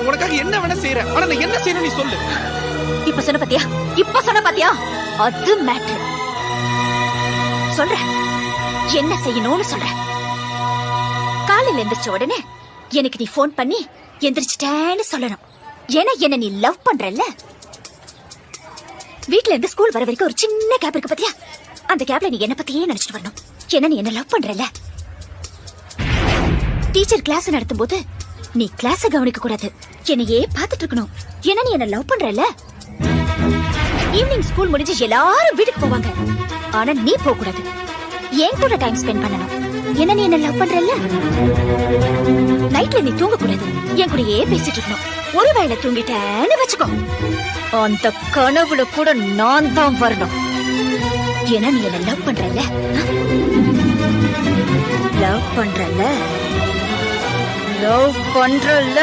உனக்காக என்ன வேணா செய்யறேன். ஆனா நான் என்ன செய்யணும் நீ சொல்லு. இப்ப சொன்ன பாத்தியா அது மேட்ரு. சொல்ற என்ன செய்யணும்னு சொல்ற. காலையில எந்திரிச்ச உடனே எனக்கு நீ போன் பண்ணி எந்திரிச்சிட்டேன்னு சொல்லணும். ஏன்னா என்ன நீ லவ் பண்றல்ல. வீட்ல இருந்து ஸ்கூல் வர வரைக்கும் ஒரு சின்ன கேப் இருக்கு பாத்தியா, அந்த கேப்ல நீ என்ன பத்தியே நினைச்சிட்டு வரணும். ஏன்னா நீ என்ன லவ் பண்றல்ல. டீச்சர் கிளாஸ் நடத்தும் போது நீ கிளாஸ கவனிக்க கூடாது, என்னையே பாத்துட்டு இருக்கணும். ஏன்னா நீ என்ன லவ் பண்றல்ல. ஈவினிங் ஸ்கூல் முடிஞ்சு எல்லாரும் வீட்டுக்கு போவாங்க, ஆனா நீ போக கூடாது. என் கூட டைம் ஸ்பெண்ட் பண்ணணும். ஏன்னா நீ என்ன லவ் பண்றல்ல. நைட்ல நீ தூங்க கூடாது, என் கூடயே பேசிட்டு இருக்கணும். ஒருவேளை தூங்கிட்டேன்னு வச்சுக்கோ, அந்த கனவுல கூட நான் தான் வரணும். ஏன்னா நீ என்ன லவ் பண்றல்ல. லவ் பண்றல்ல.